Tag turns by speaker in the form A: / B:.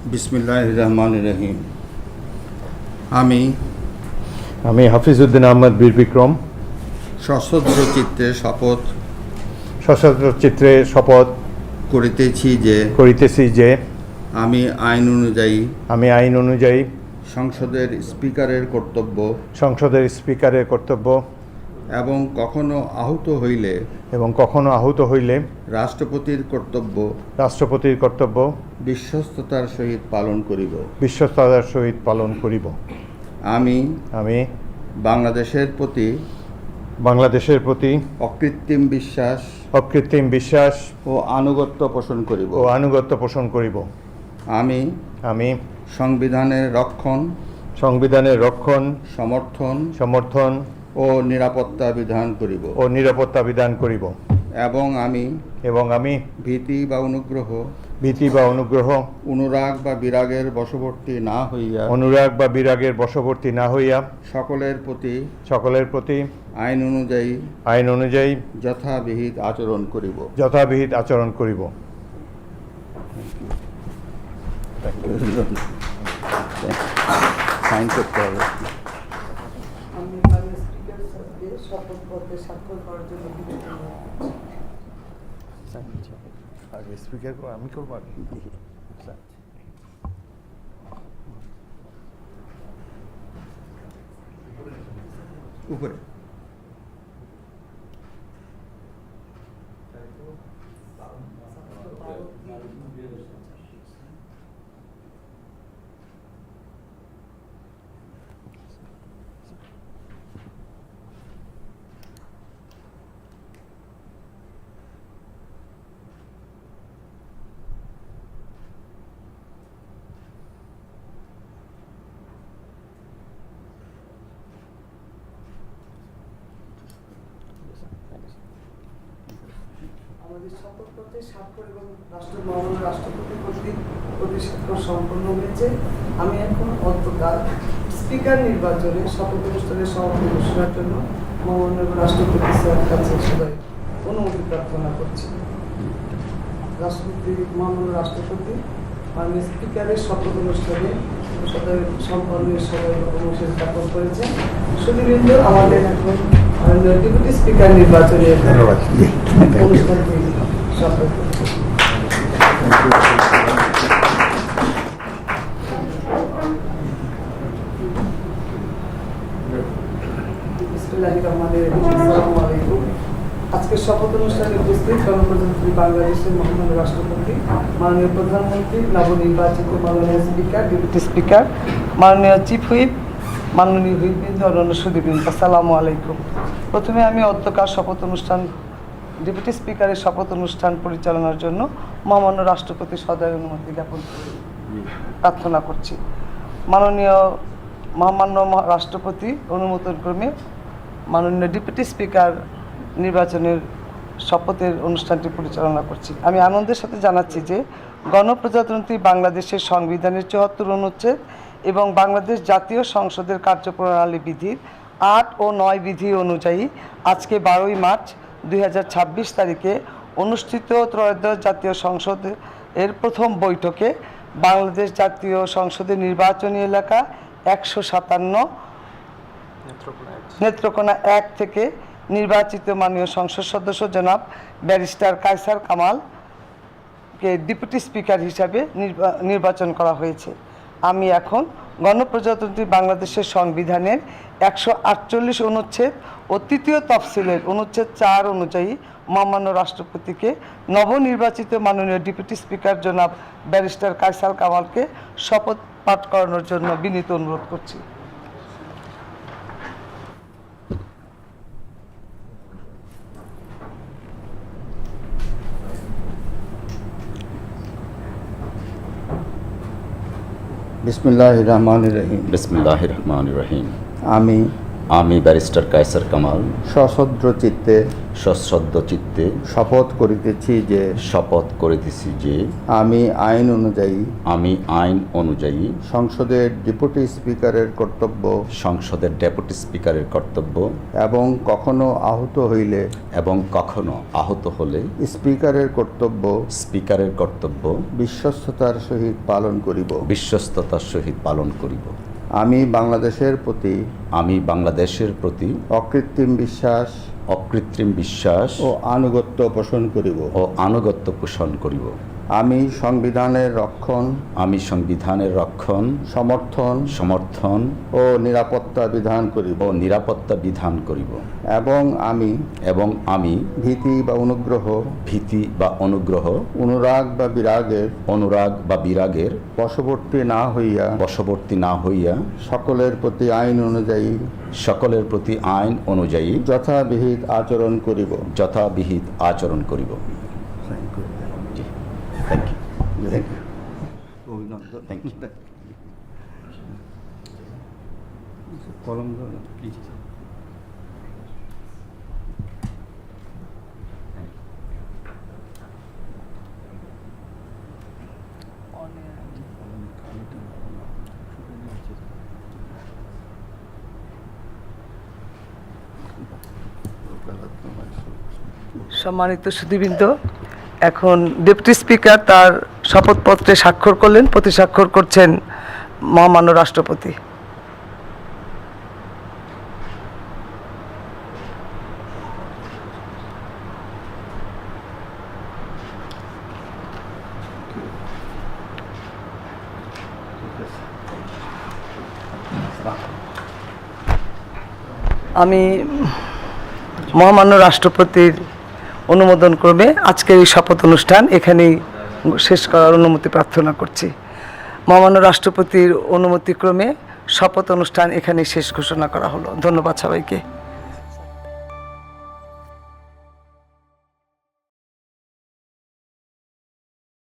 A: বিসমিল্লাহির রহমানির রহিম।
B: আমি হাফিজউদ্দিন আহমদ বীর বিক্রম
A: সশস্ত্র
B: চিত্রে শপথ
A: করিতেছি যে আমি
B: আইন অনুযায়ী
A: সংসদের স্পিকারের কর্তব্য
B: এবং কখনো আহত হইলে
A: রাষ্ট্রপতির কর্তব্য বিশ্বস্ততার সহিত পালন করিব। আমি বাংলাদেশের প্রতি অকৃত্রিম বিশ্বাস ও আনুগত্য পোষণ করিব। আমি সংবিধানের রক্ষণ সমর্থন ও নিরাপত্তা বিধান করিব। এবং আমি ভীতি বা অনুগ্রহ অনুরাগ বা বিরাগের বশবর্তী না হইয়া সকলের প্রতি আইন অনুযায়ী যথাবিহিত আচরণ করিব। সাইন করতে হবে।
C: আমি স্পিকার স্যারকে শপথ পত্রে স্বাক্ষর করার জন্য
B: আগে স্পিকার আমি করবো
A: উপরে
C: আমাদের শপথ পত্রে স্বাক্ষর এবং মহামান্য রাষ্ট্রপতি কর্তৃক প্রতিষ্ঠা সম্পন্ন হয়েছে। আমি এখন অন্তকাল স্পিকার নির্বাচনে শপথ অনুষ্ঠানের সভাপতি ঘোষণার জন্য মহামান্য রাষ্ট্রপতি স্যারের কাছে সবাই অনুমতি প্রার্থনা করছি। মহামান্য রাষ্ট্রপতি মাননীয় স্পিকারের শপথ অনুষ্ঠানে সম্পন্নের সবাই অনুষ্ঠান স্থাপন করেছেন। শুধুবৃন্দ আমাদের এখন ডেপুটি স্পিকার নির্বাচনে অনুষ্ঠানটি সফল করছে। আজকের শপথ অনুষ্ঠানে উপস্থিত গণপ্রজাতন্ত্রী বাংলাদেশের মহামান্য রাষ্ট্রপতি, মাননীয় প্রধানমন্ত্রী, নবনির্বাচিত মাননীয় স্পিকার, ডেপুটি স্পিকার, মাননীয় চিফ হুইপ, মাননীয় হুইপবৃন্দ, অন্যান্য সুধীবৃন্দ, আসসালামু আলাইকুম। প্রথমে আমি অধ্যকার শপথ অনুষ্ঠান ডেপুটি স্পিকারের শপথ অনুষ্ঠান পরিচালনার জন্য মহামান্য রাষ্ট্রপতির সদয় অনুমতি জ্ঞাপন প্রার্থনা করছি। মহামান্য রাষ্ট্রপতি অনুমোদন ক্রমে মাননীয় ডেপুটি স্পিকার নির্বাচনের শপথের অনুষ্ঠানটি পরিচালনা করছি। আমি আনন্দের সাথে জানাচ্ছি যে গণপ্রজাতন্ত্রী বাংলাদেশের সংবিধানের ৭৪ অনুচ্ছেদ এবং বাংলাদেশ জাতীয় সংসদের কার্যপ্রণালী বিধির ৮ ও ৯ বিধি অনুযায়ী আজকে ১২ই মার্চ ২০২৬ তারিখে অনুষ্ঠিত ত্রয়োদশ জাতীয় সংসদের প্রথম বৈঠকে বাংলাদেশ জাতীয় সংসদের নির্বাচনী এলাকা ১৫৭ নেত্রকোনা ১ থেকে নির্বাচিত মাননীয় সংসদ সদস্য জনাব ব্যারিস্টার কায়সার কামালকে ডেপুটি স্পিকার হিসাবে নির্বাচন করা হয়েছে। আমি এখন গণপ্রজাতন্ত্রী বাংলাদেশের সংবিধানের ১৪৮ অনুচ্ছেদ ও তৃতীয় তফসিলের অনুচ্ছেদ ৪ অনুযায়ী মহামান্য রাষ্ট্রপতিকে নবনির্বাচিত মাননীয় ডেপুটি স্পিকার জনাব ব্যারিস্টার কায়সার কামালকে শপথ পাঠ করানোর জন্য বিনীত অনুরোধ করছি।
A: বিসমিল্লাহির রহমানির রহিম।
D: বিসমিল্লাহির রহমানির রহিম। আমি ব্যারিস্টার কায়সার কামাল
A: সশ্রদ্ধ চিত্তে
D: সশ্রদ্ধ চিত্তে
A: শপথ করিতেছি যে
D: শপথ করিতেছি যে
A: আমি আইন অনুযায়ী
D: আমি আইন অনুযায়ী
A: সংসদের ডেপুটি স্পিকারের কর্তব্য
D: সংসদের ডেপুটি স্পিকারের কর্তব্য
A: এবং কখনো আহত হইলে
D: আহত হলে
A: স্পিকারের কর্তব্য
D: স্পিকারের কর্তব্য
A: বিশ্বস্ততার সহিত পালন করিব।
D: বিশ্বস্ততার সহিত পালন করিব।
A: আমি বাংলাদেশের প্রতি অকৃত্রিম বিশ্বাস ও আনুগত্য পোষণ করিব। আমি সংবিধানের রক্ষণ সমর্থন ও নিরাপত্তা বিধান করিব এবং আমি ভীতি বা অনুগ্রহ অনুরাগ বা বিরাগের বশবর্তী না হইয়া সকলের প্রতি আইন অনুযায়ী যথাবিহিত আচরণ করিব।
D: Thank you.
A: অভিনন্দন।
D: Thank you.
A: কলম
C: সম্মানিত সুধীবৃন্দ, এখন ডেপুটি স্পিকার তার শপথপত্রে স্বাক্ষর করলেন। প্রতিস্বাক্ষর করছেন মহামান্য রাষ্ট্রপতি। আমি মহামান্য রাষ্ট্রপতির অনুমোদন ক্রমে আজকের এই শপথ অনুষ্ঠান এখানেই শেষ করার অনুমতি প্রার্থনা করছি। মহামান্য রাষ্ট্রপতির অনুমতিক্রমে শপথ অনুষ্ঠান এখানেই শেষ ঘোষণা করা হলো। ধন্যবাদ সবাইকে।